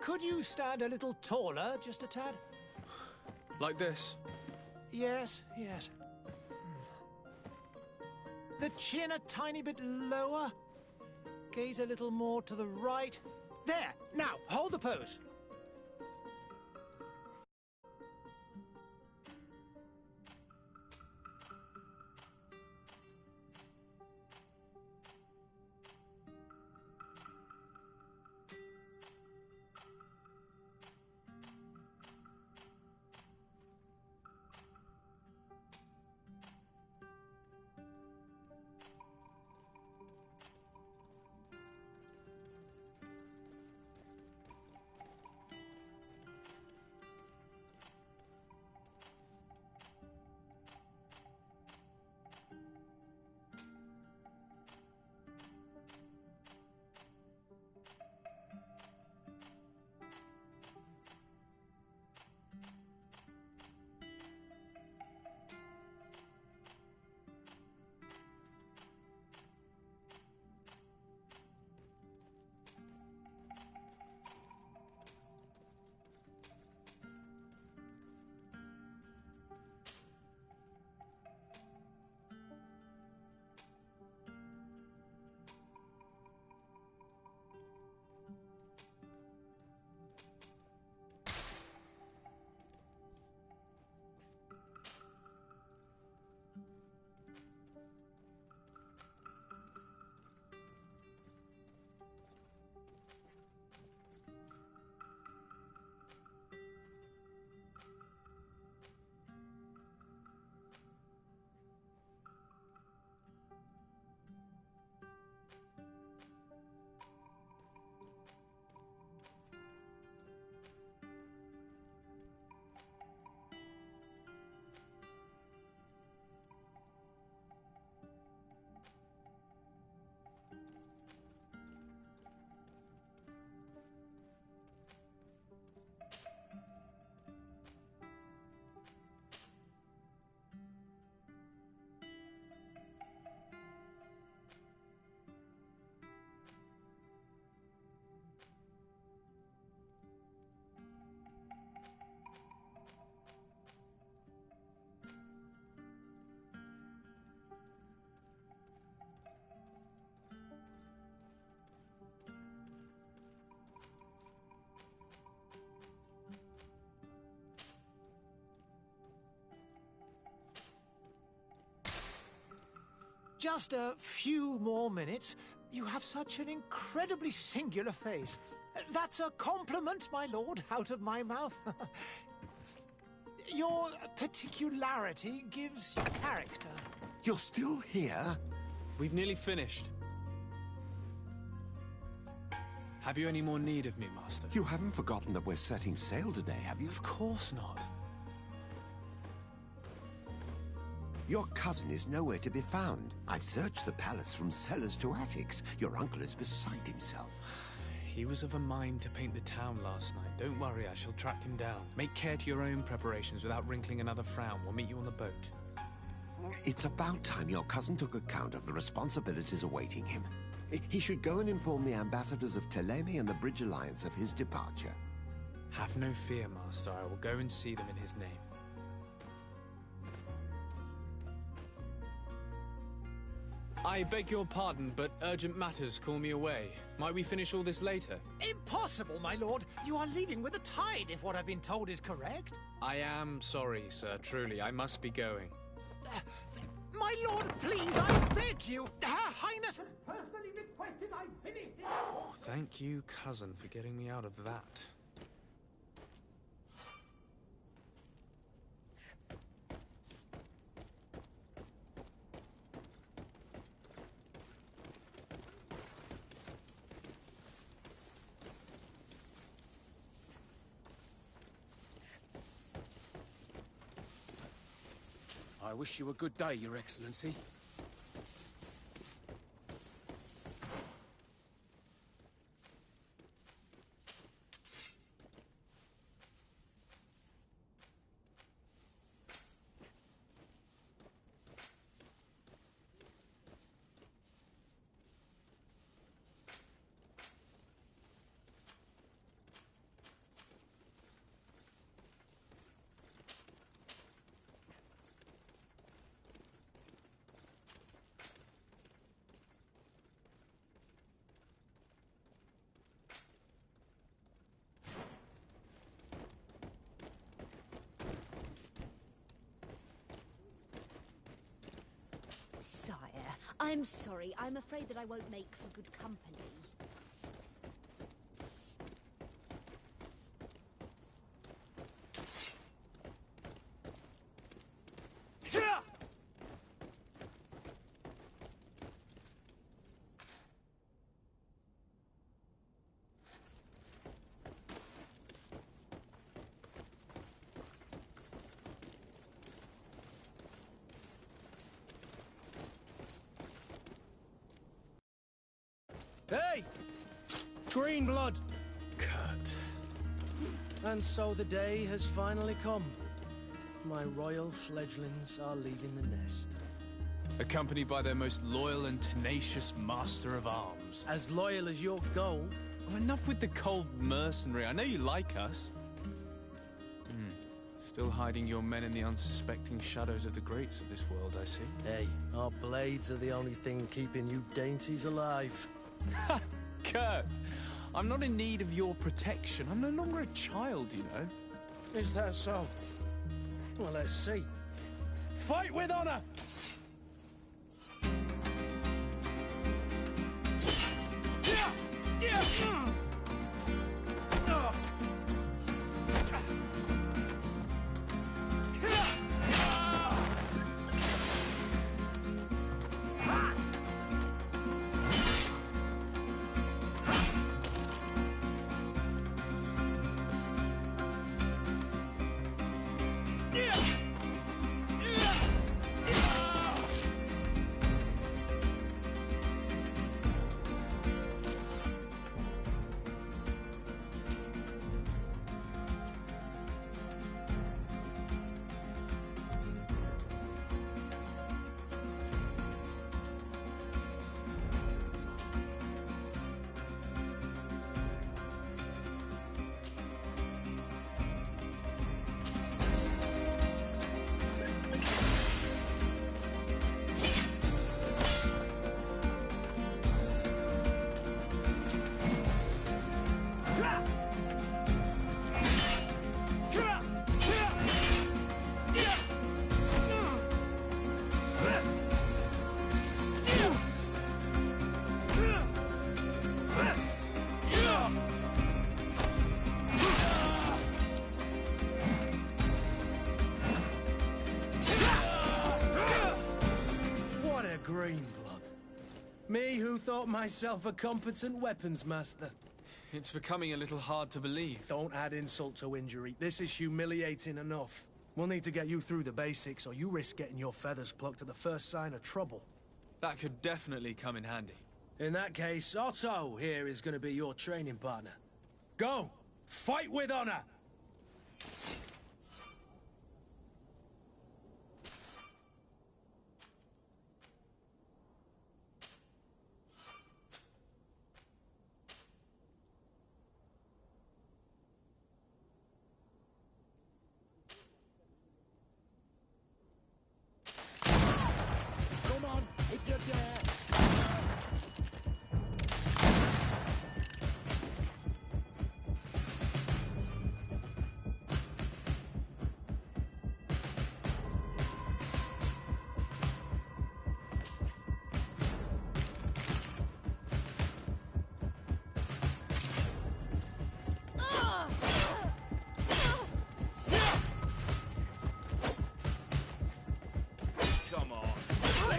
Could you stand a little taller, just a tad? Like this? Yes, yes. The chin a tiny bit lower. Gaze a little more to the right. There! Now, hold the pose. Just a few more minutes. You have such an incredibly singular face. That's a compliment, my lord, out of my mouth. Your particularity gives you character. You're still here? We've nearly finished. Have you any more need of me, Master? You haven't forgotten that we're setting sail today, have you? Of course not. Your cousin is nowhere to be found. I've searched the palace from cellars to attics. Your uncle is beside himself. He was of a mind to paint the town last night. Don't worry, I shall track him down. Make care to your own preparations without wrinkling another frown. We'll meet you on the boat. It's about time your cousin took account of the responsibilities awaiting him. He should go and inform the ambassadors of Teleme and the Bridge Alliance of his departure. Have no fear, Master. I will go and see them in his name. I beg your pardon, but urgent matters call me away. Might we finish all this later? Impossible, my lord. You are leaving with the tide, if what I've been told is correct. I am sorry, sir. Truly, I must be going. My lord, please, I beg you. Her Highness has personally requested I finish it. Thank you, cousin, for getting me out of that. I wish you a good day, Your Excellency. Sire, I'm sorry. I'm afraid that I won't make for good company. Hey! Green blood! Kurt. And so the day has finally come. My royal fledglings are leaving the nest. Accompanied by their most loyal and tenacious master of arms. As loyal as your gold. Oh, enough with the cold mercenary. I know you like us. Still hiding your men in the unsuspecting shadows of the greats of this world, I see. Hey, our blades are the only thing keeping you dainties alive. Ha! Kurt! I'm not in need of your protection. I'm no longer a child, you know. Is that so? Well, let's see. Fight with honor! Green blood. Me who thought myself a competent weapons master. It's becoming a little hard to believe. Don't add insult to injury. This is humiliating enough. We'll need to get you through the basics, or you risk getting your feathers plucked at the first sign of trouble. That could definitely come in handy. In that case, Otto here is going to be your training partner. Go! Fight with honor!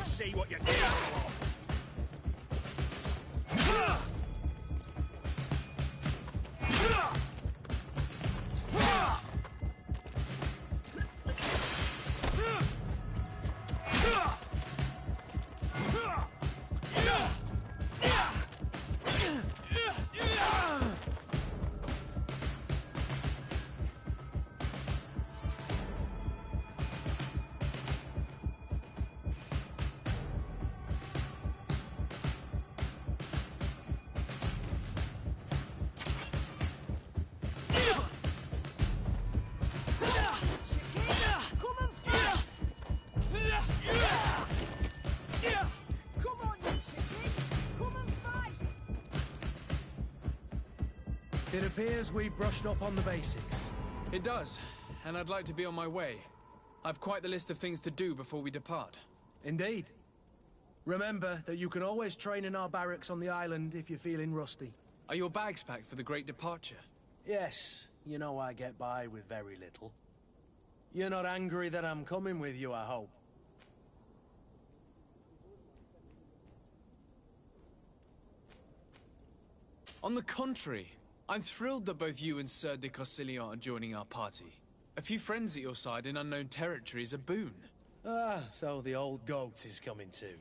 See what you're capable of. It appears we've brushed up on the basics. It does, and I'd like to be on my way. I've quite the list of things to do before we depart. Indeed. Remember that you can always train in our barracks on the island if you're feeling rusty. Are your bags packed for the great departure? Yes, you know I get by with very little. You're not angry that I'm coming with you, I hope. On the contrary, I'm thrilled that both you and Sir de Cossillon are joining our party. A few friends at your side in unknown territory is a boon. Ah, so the old goat is coming too.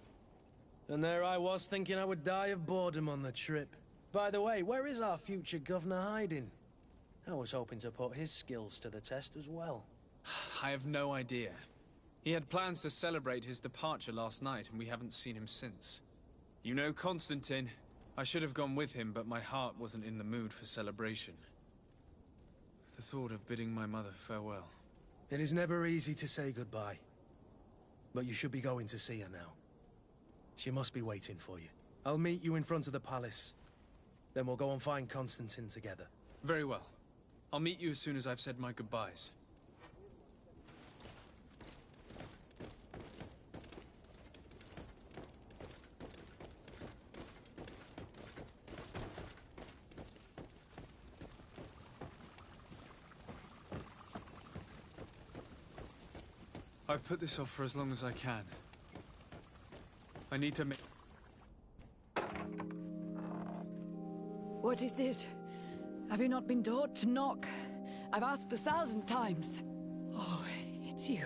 And there I was thinking I would die of boredom on the trip. By the way, where is our future governor hiding? I was hoping to put his skills to the test as well. I have no idea. He had plans to celebrate his departure last night, and we haven't seen him since. You know Constantine. I should have gone with him, but my heart wasn't in the mood for celebration. The thought of bidding my mother farewell. It is never easy to say goodbye. But you should be going to see her now. She must be waiting for you. I'll meet you in front of the palace. Then we'll go and find Constantine together. Very well. I'll meet you as soon as I've said my goodbyes. I've put this off for as long as I can. I need to make... What is this? Have you not been taught to knock? I've asked 1,000 times. Oh, it's you,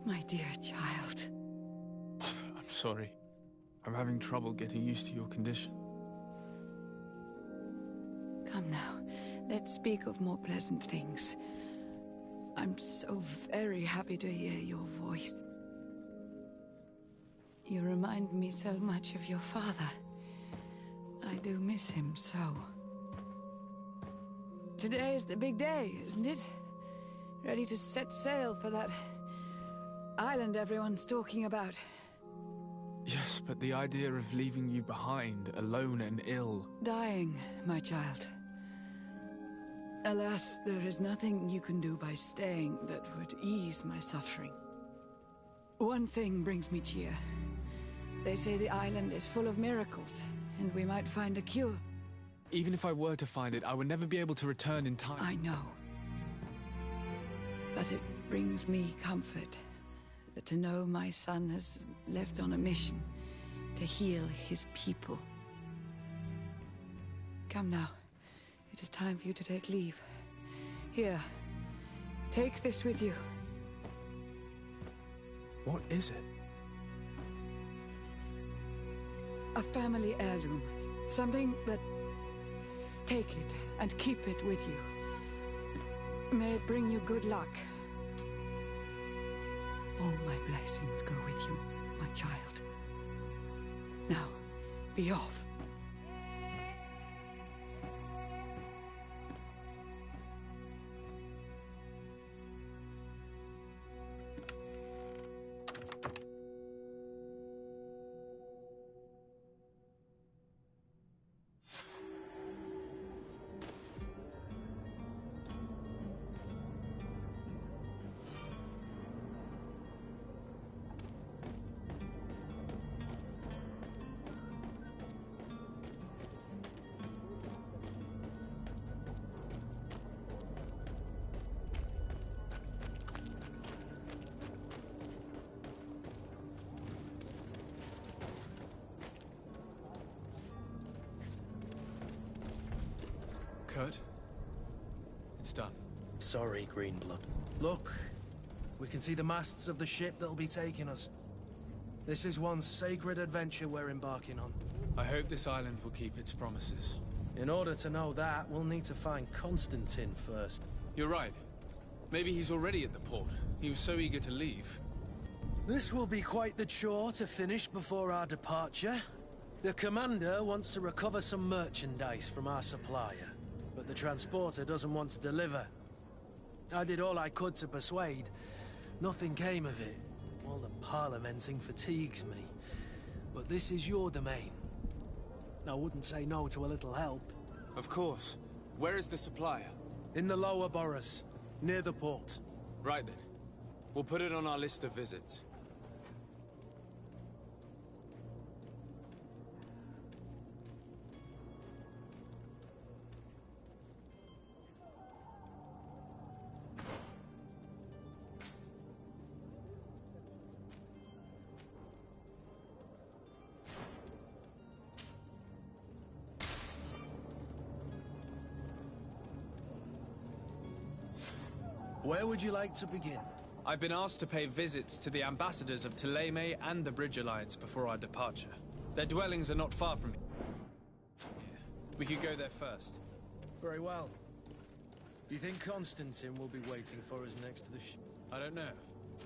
my dear child. Mother, I'm sorry. I'm having trouble getting used to your condition. Come now, let's speak of more pleasant things. I'm so very happy to hear your voice. You remind me so much of your father. I do miss him so. Today is the big day, isn't it? Ready to set sail for that island everyone's talking about. Yes, but the idea of leaving you behind, alone and ill... Dying, my child. Alas, there is nothing you can do by staying that would ease my suffering. One thing brings me cheer. They say the island is full of miracles, and we might find a cure. Even if I were to find it, I would never be able to return in time. I know. But it brings me comfort to know my son has left on a mission to heal his people. Come now. It is time for you to take leave. Here, take this with you. What is it? A family heirloom. Something that... Take it and keep it with you. May it bring you good luck. All my blessings go with you, my child. Now, be off. Kurt? It's done. Sorry, Greenblood. Look, we can see the masts of the ship that'll be taking us. This is one sacred adventure we're embarking on. I hope this island will keep its promises. In order to know that, we'll need to find Constantine first. You're right. Maybe he's already at the port. He was so eager to leave. This will be quite the chore to finish before our departure. The commander wants to recover some merchandise from our supplier, but the transporter doesn't want to deliver. I did all I could to persuade. Nothing came of it. All the parliamenting fatigues me. But this is your domain. I wouldn't say no to a little help. Of course. Where is the supplier? In the lower boroughs, near the port. Right then. We'll put it on our list of visits. Where would you like to begin? I've been asked to pay visits to the ambassadors of Thélème and the Bridge Alliance before our departure. Their dwellings are not far from here. We could go there first. Very well. Do you think Constantine will be waiting for us next to the ship? I don't know,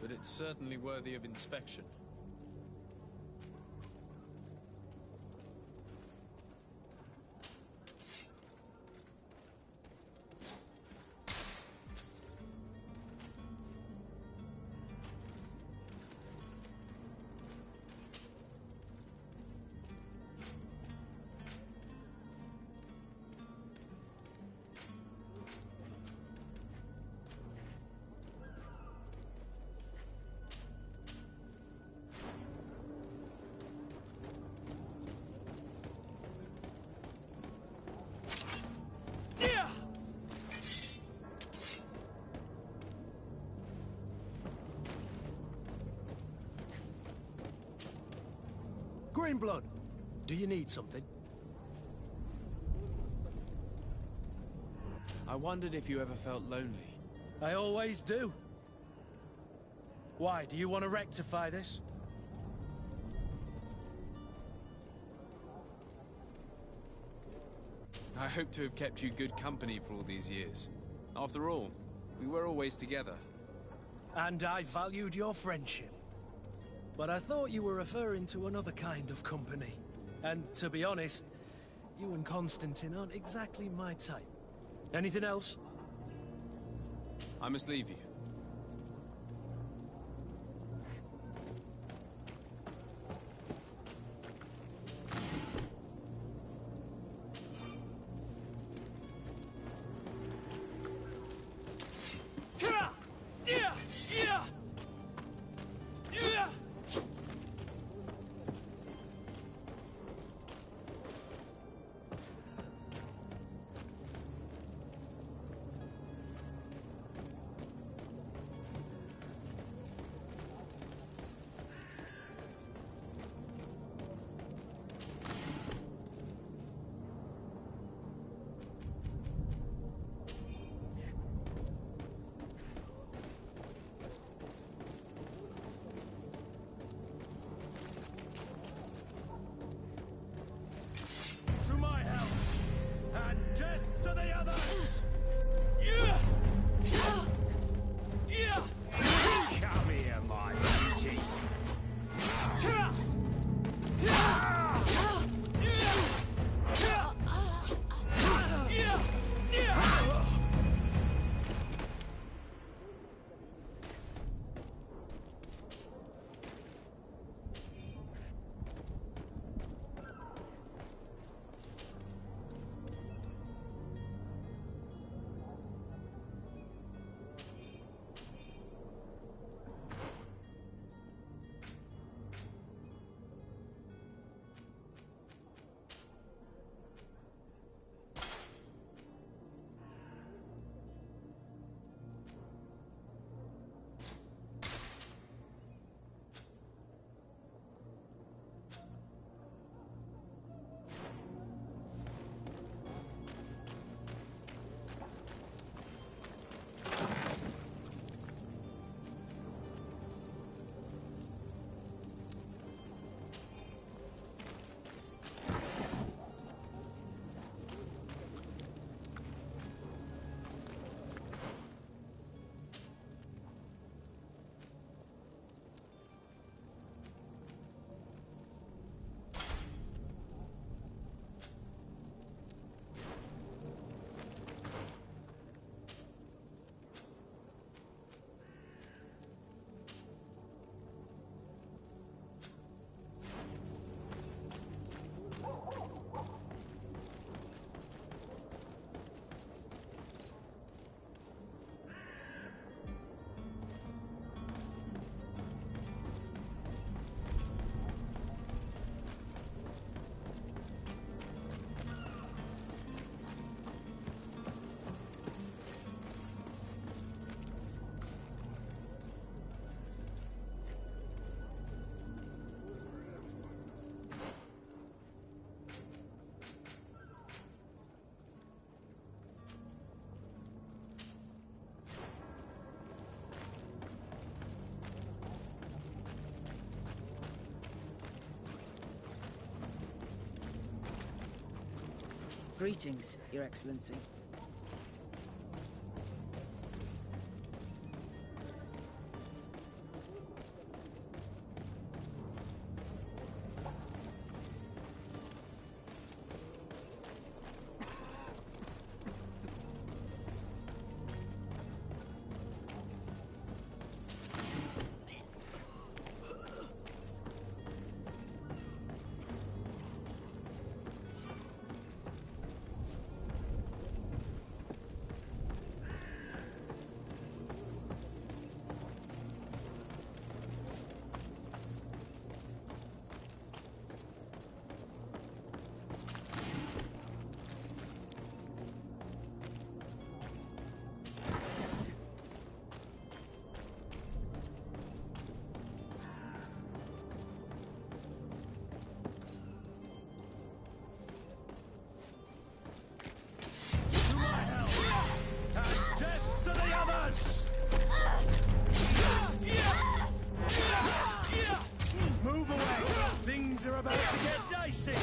but it's certainly worthy of inspection. Greenblood, do you need something? I wondered if you ever felt lonely. I always do. Why, do you want to rectify this? I hope to have kept you good company for all these years. After all, we were always together. And I valued your friendship. But I thought you were referring to another kind of company. And to be honest, you and Constantine aren't exactly my type. Anything else? I must leave you. Greetings, Your Excellency. Move away! Things are about to get dicey!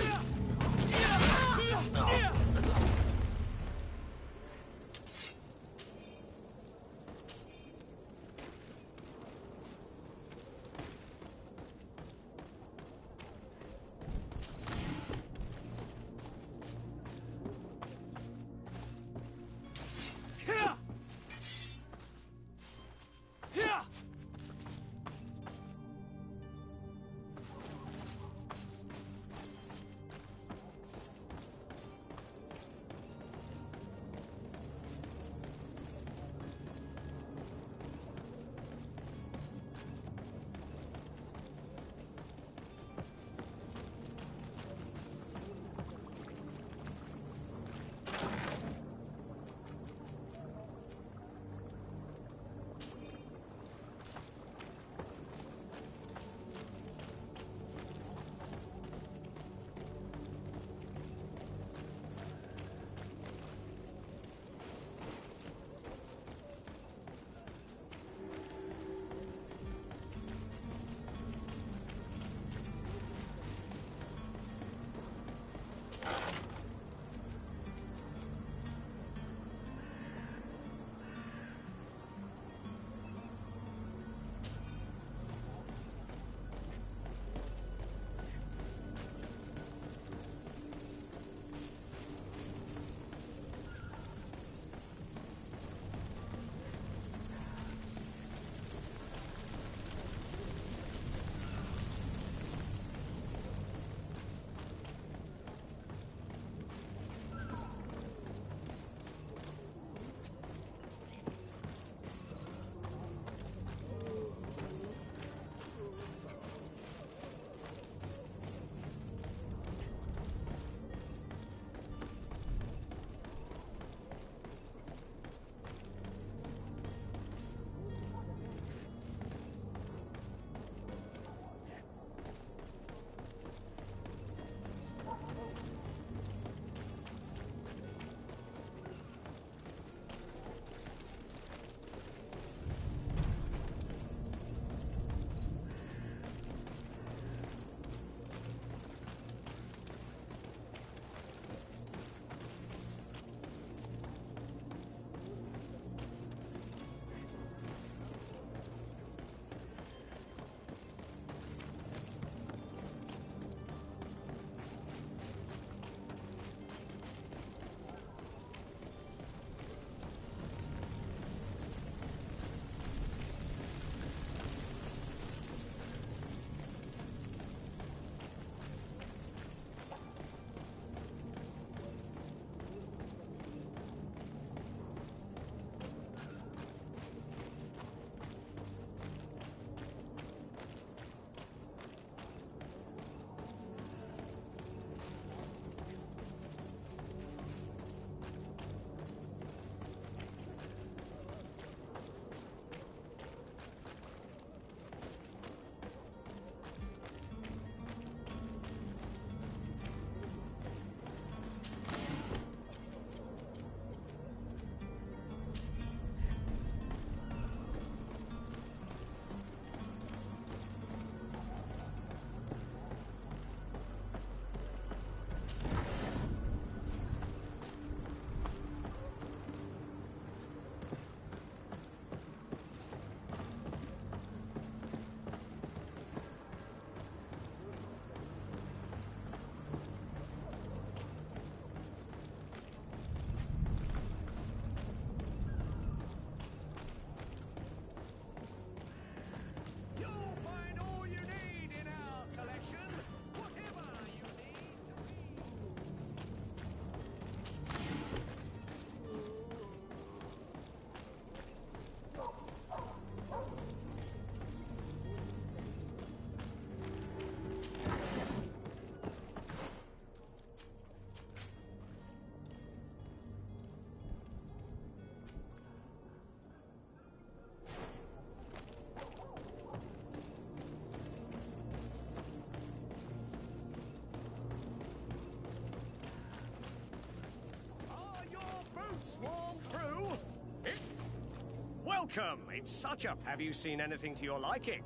Welcome! It's such a... Have you seen anything to your liking?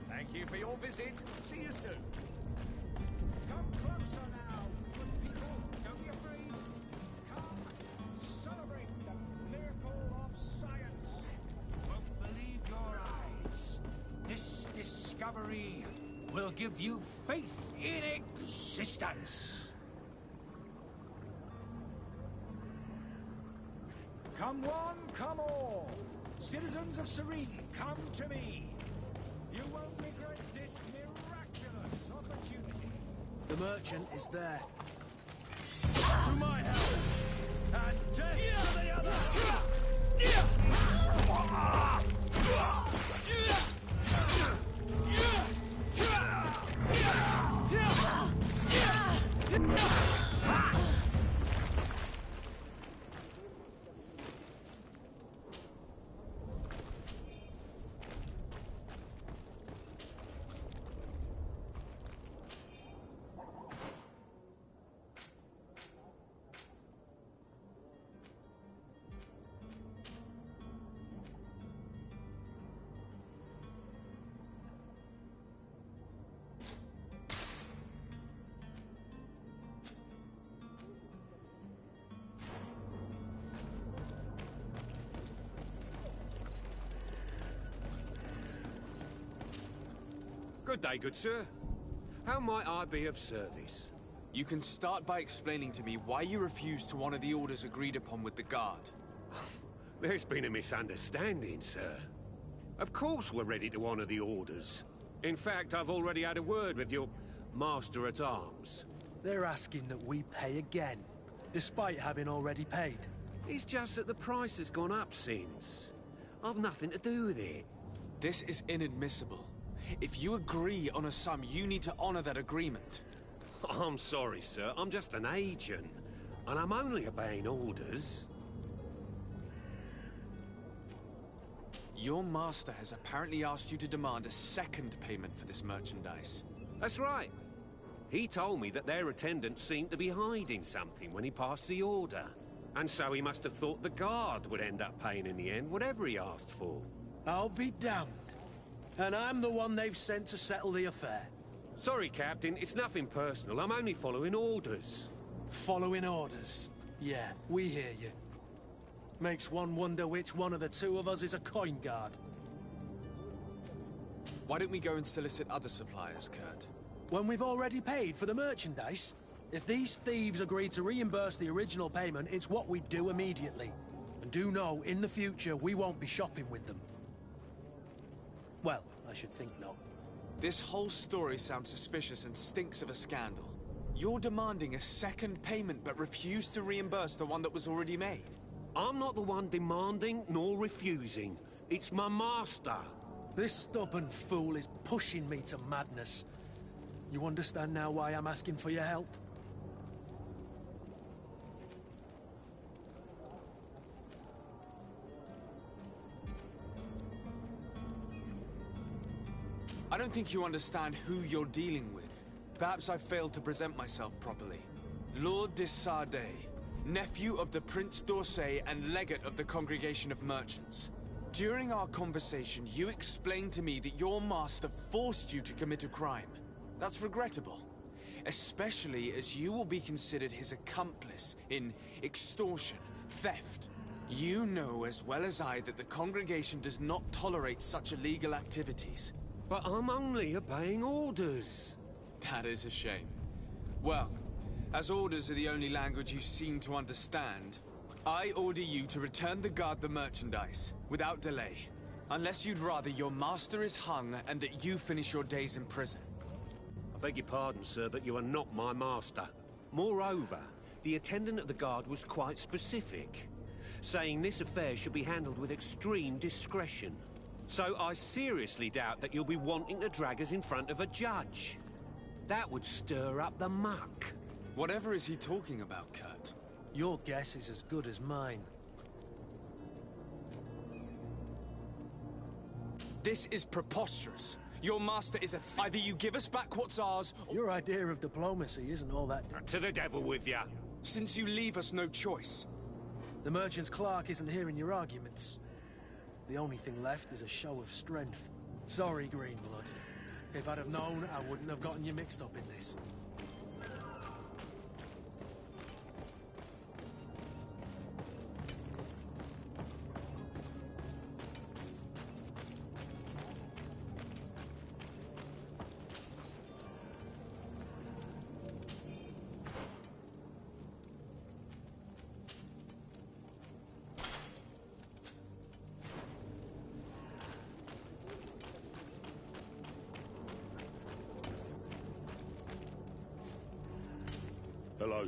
Thank you for your visit. See you soon. Come closer now, good people. Don't be afraid. Come, celebrate the miracle of science. Won't believe your eyes. This discovery will give you faith in existence. Come one, come all. Citizens of Serene, come to me. You won't regret this miraculous opportunity. The merchant is there. To my help! And death to the other! Good day, good sir. How might I be of service? You can start by explaining to me why you refused to honor the orders agreed upon with the guard. There's been a misunderstanding, sir. Of course we're ready to honor the orders. In fact, I've already had a word with your master-at-arms. They're asking that we pay again, despite having already paid. It's just that the price has gone up since. I've nothing to do with it. This is inadmissible. If you agree on a sum, you need to honor that agreement. I'm sorry, sir. I'm just an agent. And I'm only obeying orders. Your master has apparently asked you to demand a second payment for this merchandise. That's right. He told me that their attendant seemed to be hiding something when he passed the order. And so he must have thought the guard would end up paying in the end, whatever he asked for. I'll be damned. And I'm the one they've sent to settle the affair. Sorry, Captain. It's nothing personal. I'm only following orders. Following orders? Yeah, we hear you. Makes one wonder which one of the two of us is a coin guard. Why don't we go and solicit other suppliers, Kurt? When we've already paid for the merchandise? If these thieves agree to reimburse the original payment, it's what we do immediately. And do know, in the future, we won't be shopping with them. Well, I should think not. This whole story sounds suspicious and stinks of a scandal. You're demanding a second payment but refuse to reimburse the one that was already made. I'm not the one demanding nor refusing. It's my master. This stubborn fool is pushing me to madness. You understand now why I'm asking for your help? I don't think you understand who you're dealing with. Perhaps I failed to present myself properly. Lord de Sardet, nephew of the Prince d'Orsay and legate of the Congregation of Merchants. During our conversation, you explained to me that your master forced you to commit a crime. That's regrettable, especially as you will be considered his accomplice in extortion, theft. You know as well as I that the Congregation does not tolerate such illegal activities. But I'm only obeying orders. That is a shame. Well, as orders are the only language you seem to understand, I order you to return the guard the merchandise, without delay. Unless you'd rather your master is hung and that you finish your days in prison. I beg your pardon, sir, but you are not my master. Moreover, the attendant of the guard was quite specific, saying this affair should be handled with extreme discretion. So I seriously doubt that you'll be wanting to drag us in front of a judge. That would stir up the muck. Whatever is he talking about, Kurt? Your guess is as good as mine. This is preposterous. Your master is a either you give us back what's ours, or... Your idea of diplomacy isn't all that... To the devil with ya. Since you leave us no choice. The merchant's clerk isn't hearing your arguments. The only thing left is a show of strength. Sorry, Greenblood. If I'd have known, I wouldn't have gotten you mixed up in this. Hello.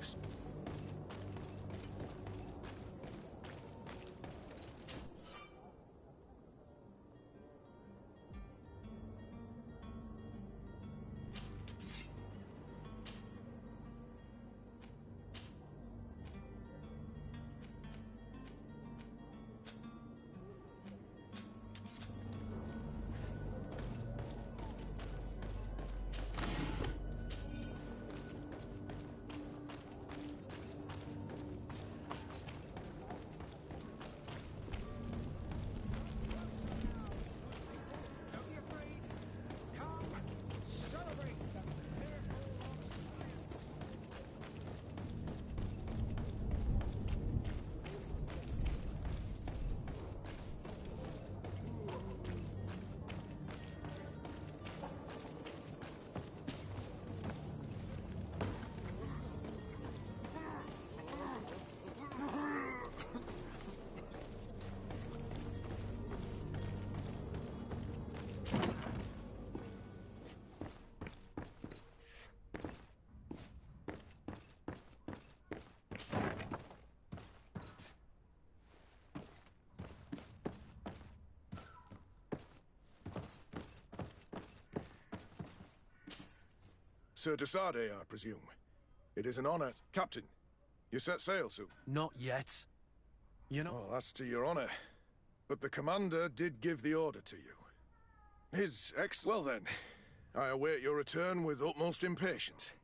Sir de Sardet, I presume. It is an honor. Captain, you set sail soon? Not yet. You know... Well, that's to your honor. But the commander did give the order to you. His ex... Well then, I await your return with utmost impatience.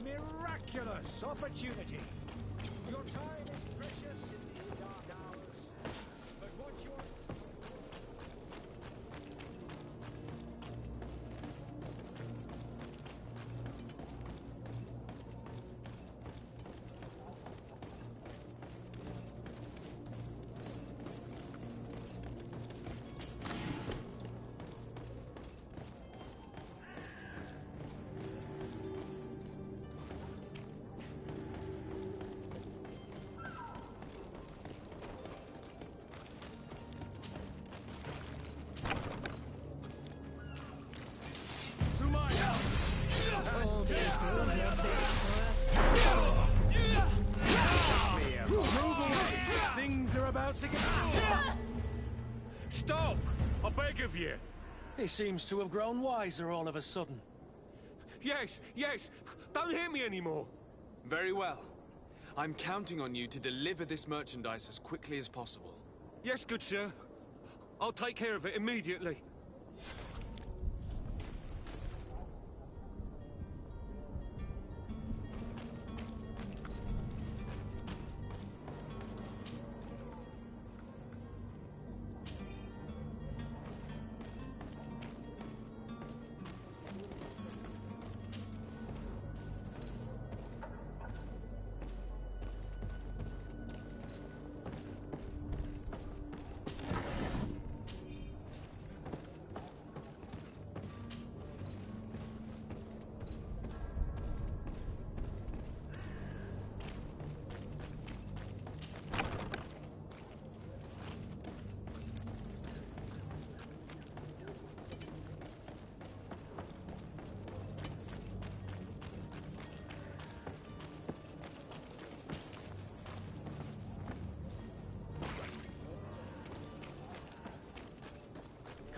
Miraculous opportunity. Your time is precious in these dark hours, but what you're... Things are about to get... Stop! I beg of you! He seems to have grown wiser all of a sudden. Yes, yes! Don't hit me anymore! Very well. I'm counting on you to deliver this merchandise as quickly as possible. Yes, good sir. I'll take care of it immediately.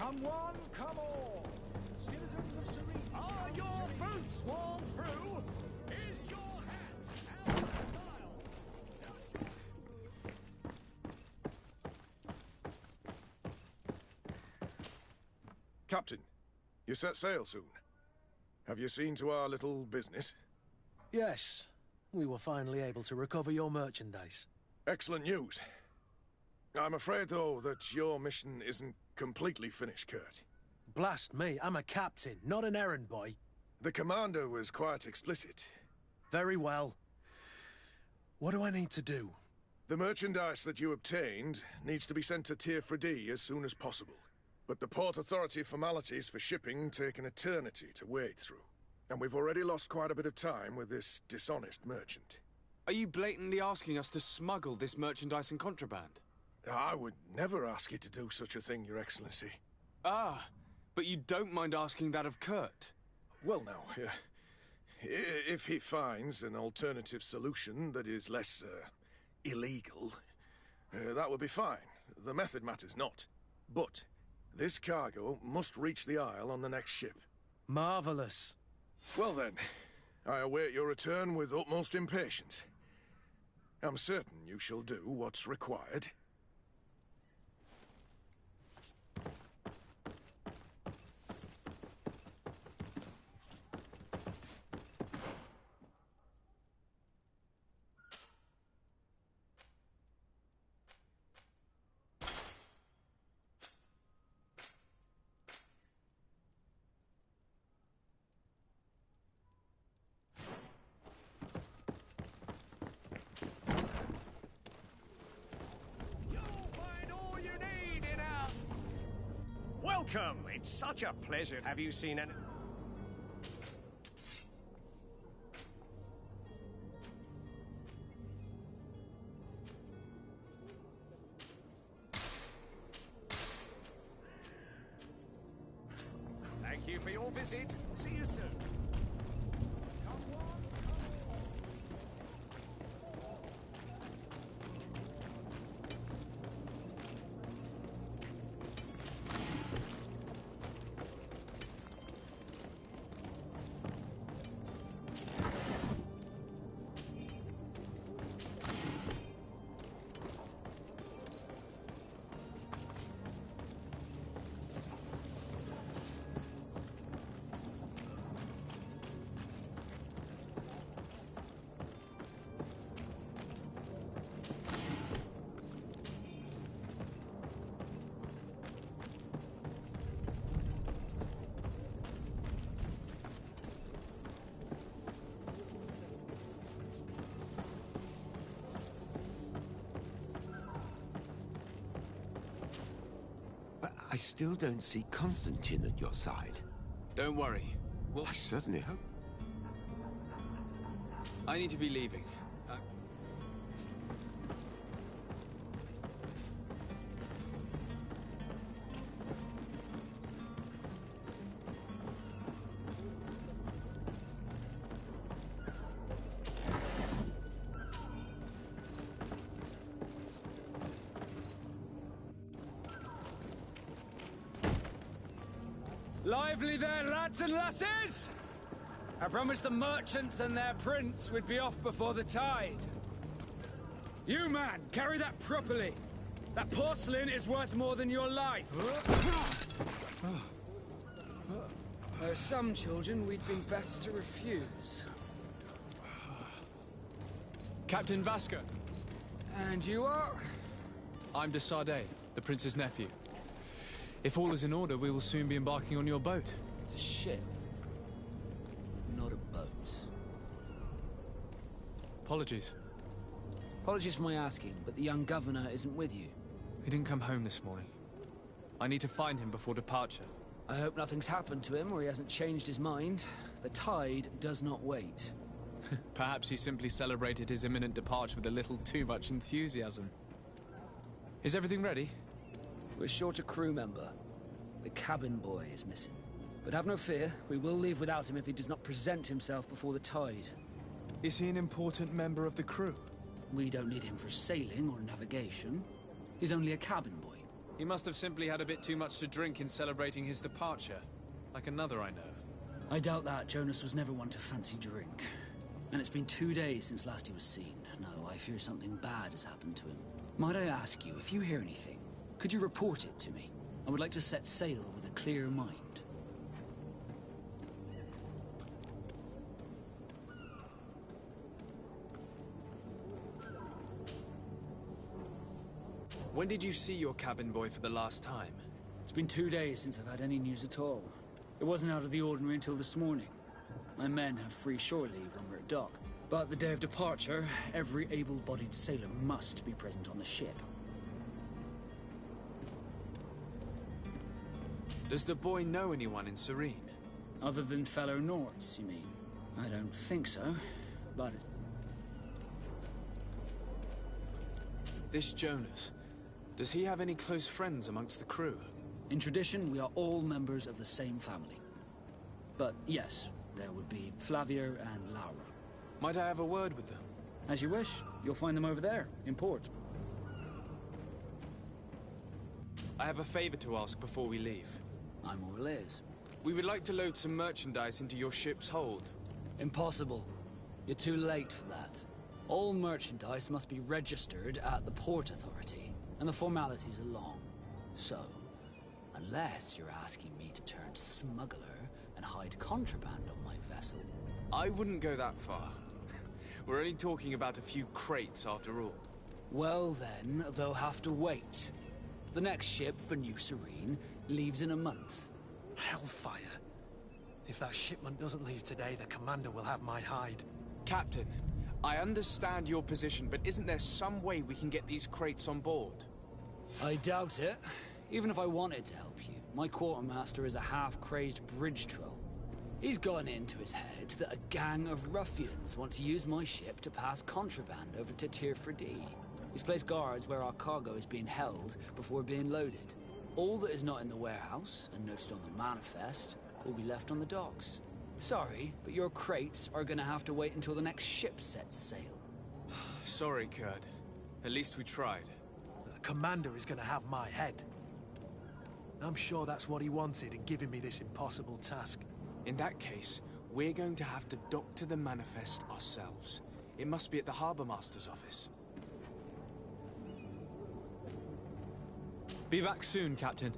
Come one, come all. Citizens of Serene. Are your boots worn through? Is your hat out of style? Captain, you set sail soon. Have you seen to our little business? Yes, we were finally able to recover your merchandise. Excellent news. I'm afraid, though, that your mission isn't completely finished, Kurt. Blast me, I'm a captain, not an errand boy. The commander was quite explicit. Very well. What do I need to do? The merchandise that you obtained needs to be sent to Tier 4D as soon as possible. But the Port Authority formalities for shipping take an eternity to wade through. And we've already lost quite a bit of time with this dishonest merchant. Are you blatantly asking us to smuggle this merchandise and contraband? I would never ask you to do such a thing, Your Excellency. Ah, but you don't mind asking that of Kurt? Well, now, if he finds an alternative solution that is less, illegal, that would be fine. The method matters not. But this cargo must reach the Isle on the next ship. Marvelous. Well then, I await your return with utmost impatience. I'm certain you shall do what's required. Welcome! It's such a pleasure. Have you seen any... Thank you for your visit. See you soon. I still don't see Constantine at your side. Don't worry. Well, I certainly hope. I need to be leaving. Lively there, lads and lasses! I promised the merchants and their prince we'd be off before the tide. You, man, carry that properly. That porcelain is worth more than your life. There are some children we'd been best to refuse. Captain Vasco. And you are? I'm de Sardet, the prince's nephew. If all is in order, we will soon be embarking on your boat. It's a ship, not a boat. Apologies. Apologies for my asking, but the young governor isn't with you. He didn't come home this morning. I need to find him before departure. I hope nothing's happened to him or he hasn't changed his mind. The tide does not wait. Perhaps he simply celebrated his imminent departure with a little too much enthusiasm. Is everything ready? We're short a crew member. The cabin boy is missing. But have no fear, we will leave without him if he does not present himself before the tide. Is he an important member of the crew? We don't need him for sailing or navigation. He's only a cabin boy. He must have simply had a bit too much to drink in celebrating his departure. Like another I know. I doubt that. Jonas was never one to fancy drink. And it's been 2 days since last he was seen. No, I fear something bad has happened to him. Might I ask you, if you hear anything, could you report it to me? I would like to set sail with a clear mind. When did you see your cabin boy for the last time? It's been 2 days since I've had any news at all. It wasn't out of the ordinary until this morning. My men have free shore leave when we're at dock. But the day of departure, every able-bodied sailor must be present on the ship. Does the boy know anyone in Serene? Other than fellow Nords, you mean? I don't think so, but... This Jonas, does he have any close friends amongst the crew? In tradition, we are all members of the same family. But yes, there would be Flavia and Laura. Might I have a word with them? As you wish. You'll find them over there, in port. I have a favor to ask before we leave. I'm all ears. We would like to load some merchandise into your ship's hold. Impossible. You're too late for that. All merchandise must be registered at the Port Authority, and the formalities are long. So, unless you're asking me to turn smuggler and hide contraband on my vessel... I wouldn't go that far. We're only talking about a few crates after all. Well then, they'll have to wait. The next ship for New Serene leaves in a month. Hellfire. If that shipment doesn't leave today, the commander will have my hide. Captain, I understand your position, but isn't there some way we can get these crates on board? I doubt it. Even if I wanted to help you, my quartermaster is a half-crazed bridge troll. He's gotten into his head that a gang of ruffians want to use my ship to pass contraband over to Tier 4D. He's placed guards where our cargo is being held before being loaded. All that is not in the warehouse, and noted on the manifest, will be left on the docks. Sorry, but your crates are gonna have to wait until the next ship sets sail. Sorry, Kurt. At least we tried. The commander is gonna have my head. I'm sure that's what he wanted in giving me this impossible task. In that case, we're going to have to doctor the manifest ourselves. It must be at the Harbour Master's office. Be back soon, Captain.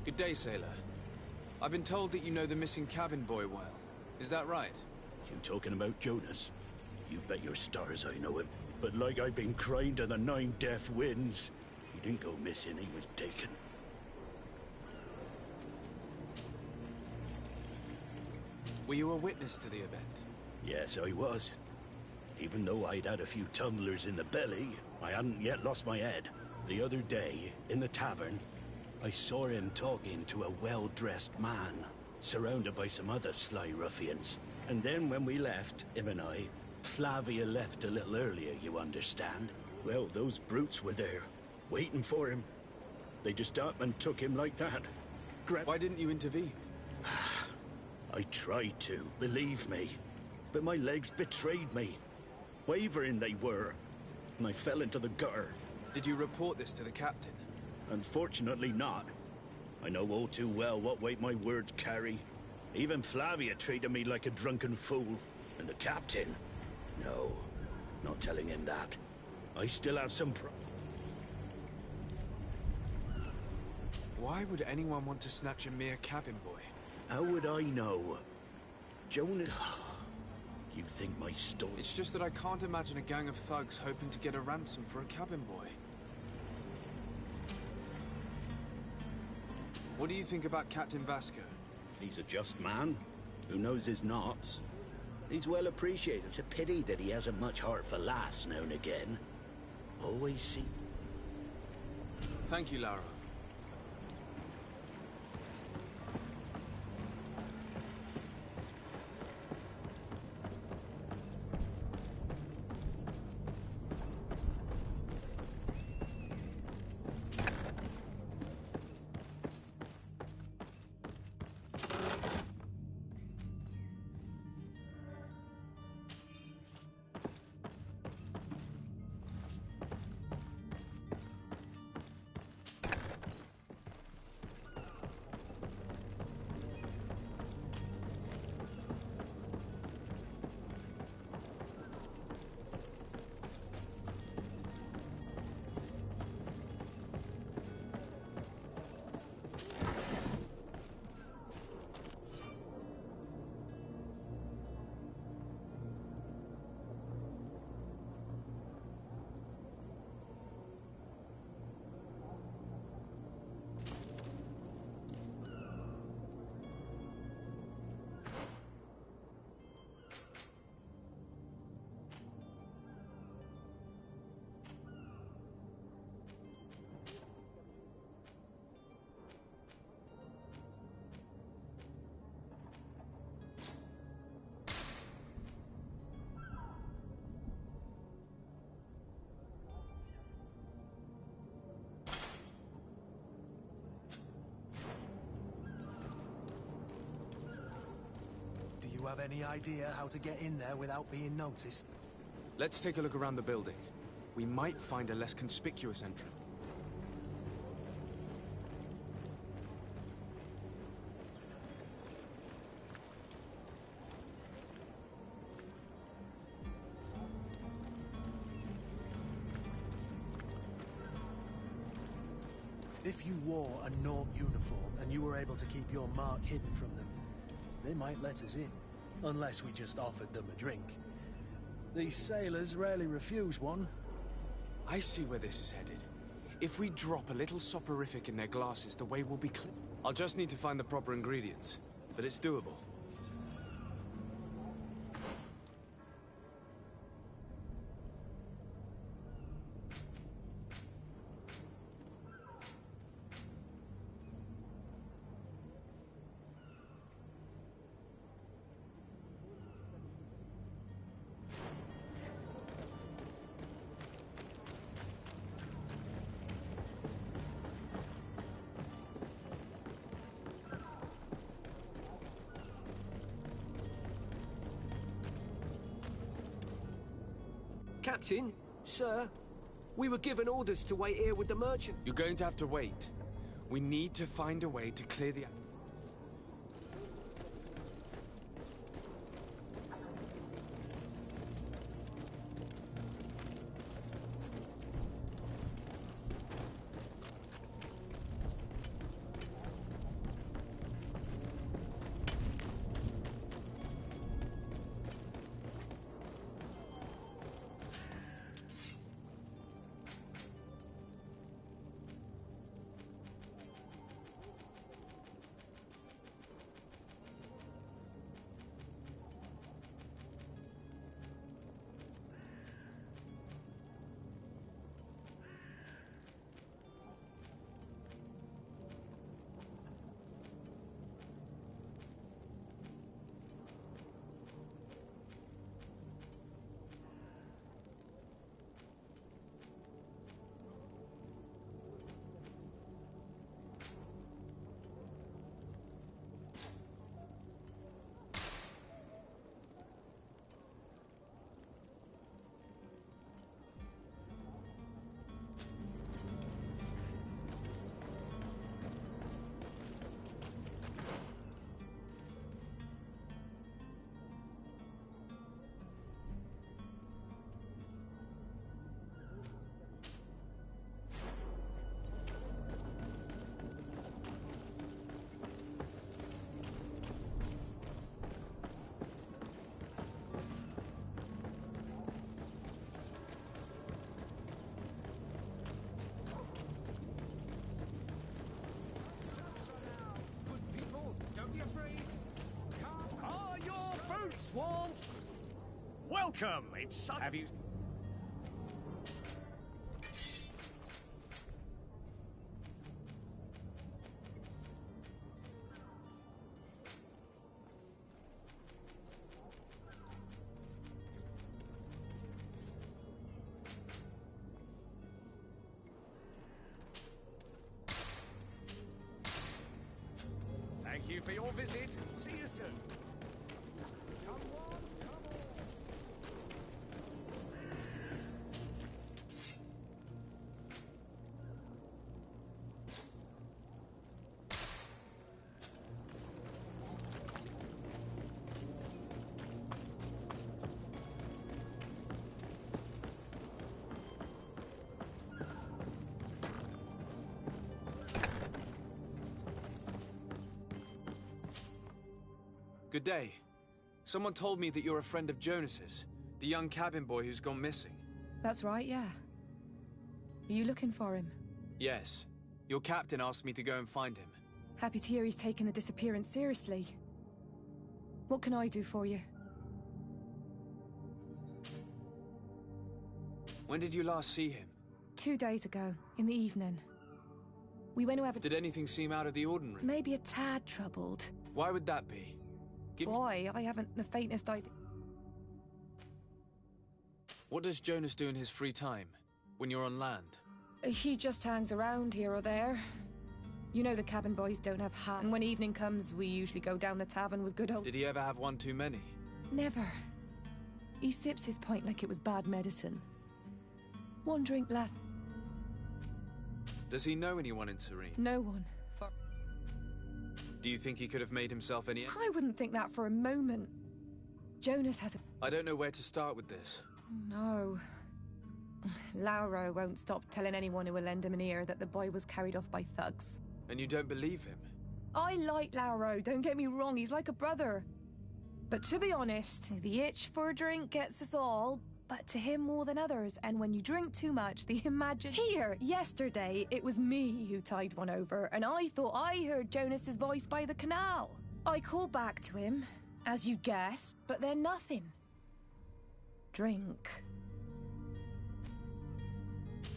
Good day, sailor. I've been told that you know the missing cabin boy well. Is that right? You talking about Jonas? You bet your stars I know him. But like I've been crying to the 9 deaf winds, he didn't go missing, he was taken. Were you a witness to the event? Yes, I was. Even though I'd had a few tumblers in the belly, I hadn't yet lost my head. The other day, in the tavern, I saw him talking to a well-dressed man, surrounded by some other sly ruffians. And then when we left, him and I, Flavia left a little earlier, you understand? Well, those brutes were there, waiting for him. They just up and took him like that. Why didn't you intervene? I tried to, believe me. But my legs betrayed me. Wavering they were, and I fell into the gutter. Did you report this to the captain? Unfortunately not. I know all too well what weight my words carry. Even Flavia treated me like a drunken fool. And the captain, No, not telling him that. I still have some Why would anyone want to snatch a mere cabin boy? How would I know? Jonas... You think my story... It's just that I can't imagine a gang of thugs hoping to get a ransom for a cabin boy. What do you think about Captain Vasco? He's a just man, who knows his knots. He's well appreciated. It's a pity that he hasn't much heart for lass now and again. Always see... Thank you, Lara. Do you have any idea how to get in there without being noticed? Let's take a look around the building. We might find a less conspicuous entrance. If you wore a Naught uniform and you were able to keep your mark hidden from them, they might let us in, unless we just offered them a drink. These sailors rarely refuse one. I see where this is headed. If we drop a little soporific in their glasses, the way will be clear. I'll just need to find the proper ingredients, but it's doable. Captain, sir, we were given orders to wait here with the merchant. You're going to have to wait. We need to find a way to clear the... sworn. Welcome. It's such. Have you? Thank you for your visit. See you soon. Come on, come on. Good day. Someone told me that you're a friend of Jonas's, the young cabin boy who's gone missing. That's right, yeah. Are you looking for him? Yes. Your captain asked me to go and find him. Happy to hear he's taken the disappearance seriously. What can I do for you? When did you last see him? 2 days ago, in the evening. We went to have a... Did anything seem out of the ordinary? Maybe a tad troubled. Why would that be? Why? I haven't the faintest idea. What does Jonas do in his free time, when you're on land? He just hangs around here or there. You know the cabin boys don't have hat, and when evening comes, we usually go down the tavern with good old... Did he ever have one too many? Never. He sips his pint like it was bad medicine. One drink left. Does he know anyone in Serene? No one. Do you think he could have made himself any... I wouldn't think that for a moment. Jonas has a... I don't know where to start with this. No. Lauro won't stop telling anyone who will lend him an ear that the boy was carried off by thugs. And you don't believe him? I like Lauro, don't get me wrong, he's like a brother. But to be honest, the itch for a drink gets us all, but to him more than others, and when you drink too much, the imagine... Here, yesterday, it was me who tied one over, and I thought I heard Jonas's voice by the canal. I called back to him, as you guessed, but then nothing. Drink.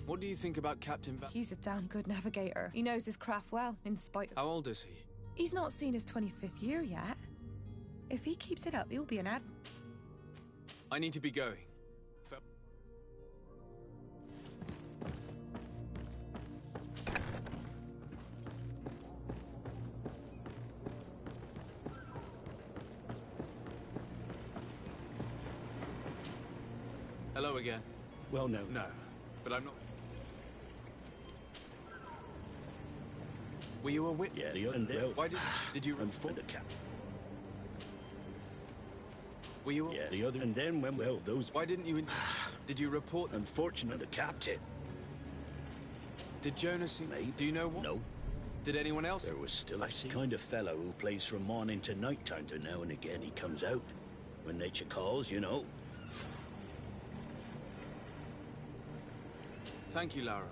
What do you think about Captain He's a damn good navigator. He knows his craft well, in spite of... How old is he? He's not seen his 25th year yet. If he keeps it up, he'll be an ad... I need to be going. Hello again. Well, no. No, but I'm not... Were you a witness? Yeah, and then... Why did you... And for the cap. Were you... Yeah, the other... And then when, well, those... Why didn't you... Did you report... Unfortunately, the captain. Did Jonas see... Maybe. Do you know what... No. Did anyone else... There was still a kind of fellow who plays from morning to night time, to now and again he comes out. When nature calls, you know. Thank you, Laura.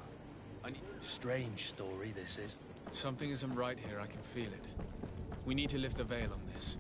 I need... Strange story, this is. Something isn't right here, I can feel it. We need to lift the veil on this.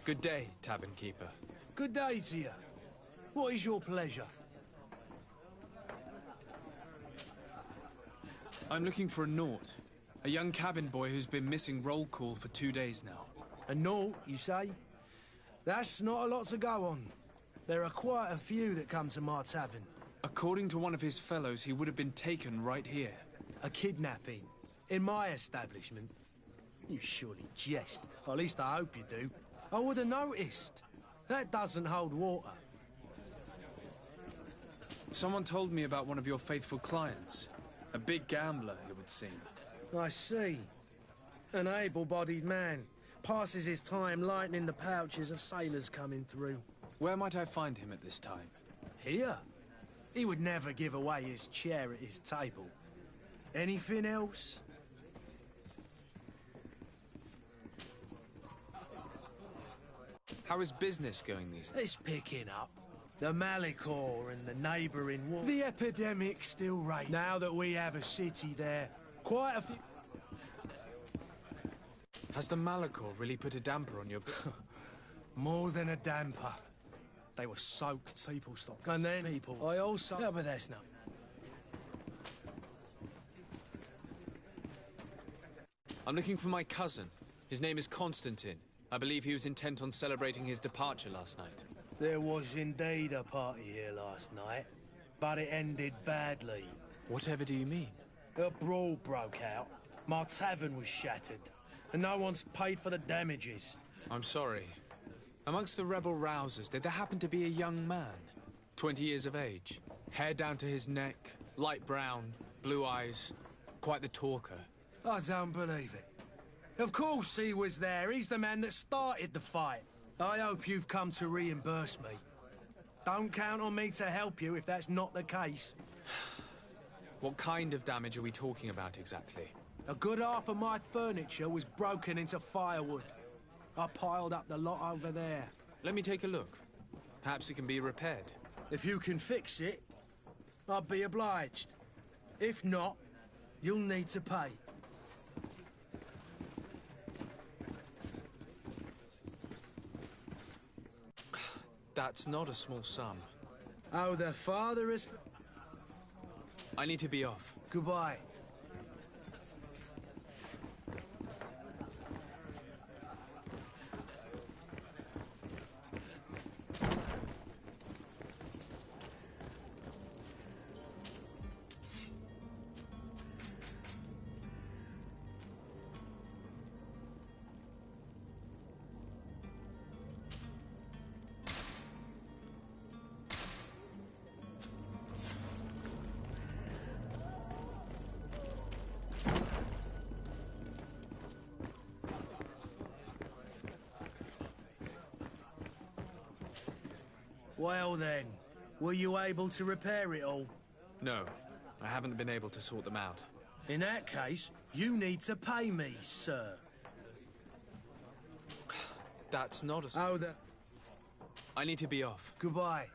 Good day, tavern keeper. Good day to you. What is your pleasure? I'm looking for a Naut. A young cabin boy who's been missing roll call for 2 days now. A Naut, you say? That's not a lot to go on. There are quite a few that come to my tavern. According to one of his fellows, he would have been taken right here. A kidnapping? In my establishment? You surely jest. Or at least I hope you do. I would have noticed. That doesn't hold water. Someone told me about one of your faithful clients. A big gambler, it would seem. I see. An able-bodied man. Passes his time lightening the pouches of sailors coming through. Where might I find him at this time? Here? He would never give away his chair at his table. Anything else? How is business going these days? It's picking up. The Malicor and the neighbouring war. The epidemic still rages. Now that we have a city there, quite a few... Has the Malicor really put a damper on your... More than a damper. They were soaked. People stopped. And then people... I also... Yeah, but that's not... I'm looking for my cousin. His name is Constantine. I believe he was intent on celebrating his departure last night. There was indeed a party here last night, but it ended badly. Whatever do you mean? A brawl broke out. My tavern was shattered, and no one's paid for the damages. I'm sorry. Amongst the rebel rousers, did there happen to be a young man? 20 years of age. Hair down to his neck, light brown, blue eyes. Quite the talker. I don't believe it. Of course he was there. He's the man that started the fight. I hope you've come to reimburse me. Don't count on me to help you if that's not the case. What kind of damage are we talking about exactly? A good half of my furniture was broken into firewood. I piled up the lot over there. Let me take a look. Perhaps it can be repaired. If you can fix it, I'll be obliged. If not, you'll need to pay. That's not a small sum. Oh, the father is... I need to be off. Goodbye. Well then, were you able to repair it all? No, I haven't been able to sort them out. In that case, you need to pay me, sir. That's not a... Oh, the... I need to be off. Goodbye.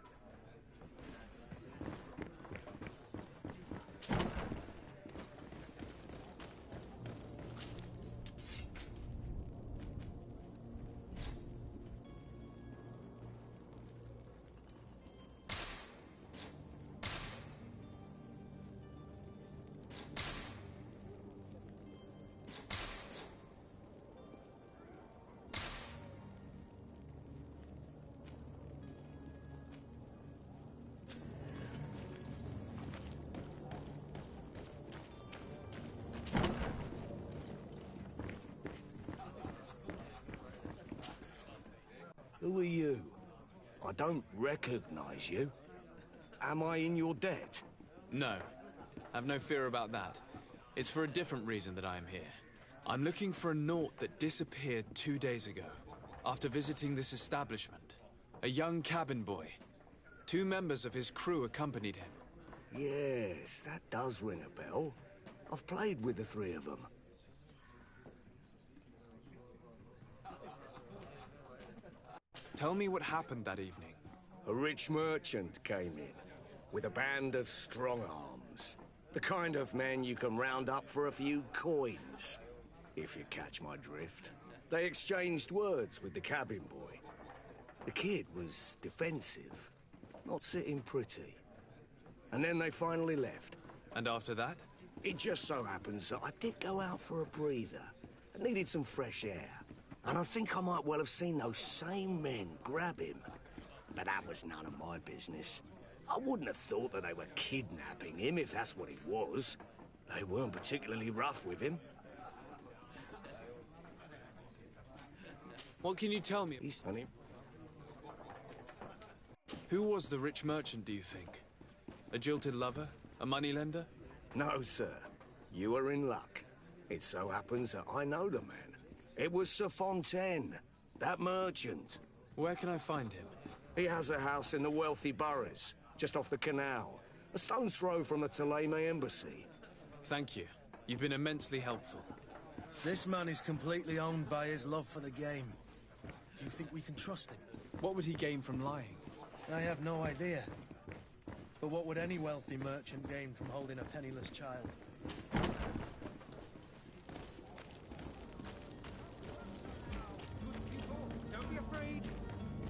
Who are you? I don't recognize you. Am I in your debt? No. Have no fear about that. It's for a different reason that I am here. I'm looking for a Naut that disappeared 2 days ago, after visiting this establishment. A young cabin boy. 2 members of his crew accompanied him. Yes, that does ring a bell. I've played with the 3 of them. Tell me what happened that evening. A rich merchant came in, with a band of strong arms. The kind of men you can round up for a few coins, if you catch my drift. They exchanged words with the cabin boy, The kid was defensive, not sitting pretty. And then they finally left. And after that? It just so happens that I did go out for a breather. I needed some fresh air. And I think I might well have seen those same men grab him. But that was none of my business. I wouldn't have thought that they were kidnapping him, if that's what it was. They weren't particularly rough with him. What can you tell me? Who was the rich merchant, do you think? A jilted lover? A moneylender? No, sir. You are in luck. It so happens that I know the man. It was Sir Fontaine, that merchant. Where can I find him? He has a house in the wealthy boroughs, just off the canal. A stone's throw from the Thélème embassy. Thank you. You've been immensely helpful. This man is completely owned by his love for the game. Do you think we can trust him? What would he gain from lying? I have no idea. But what would any wealthy merchant gain from holding a penniless child? Don't be afraid.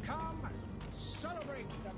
Come, celebrate the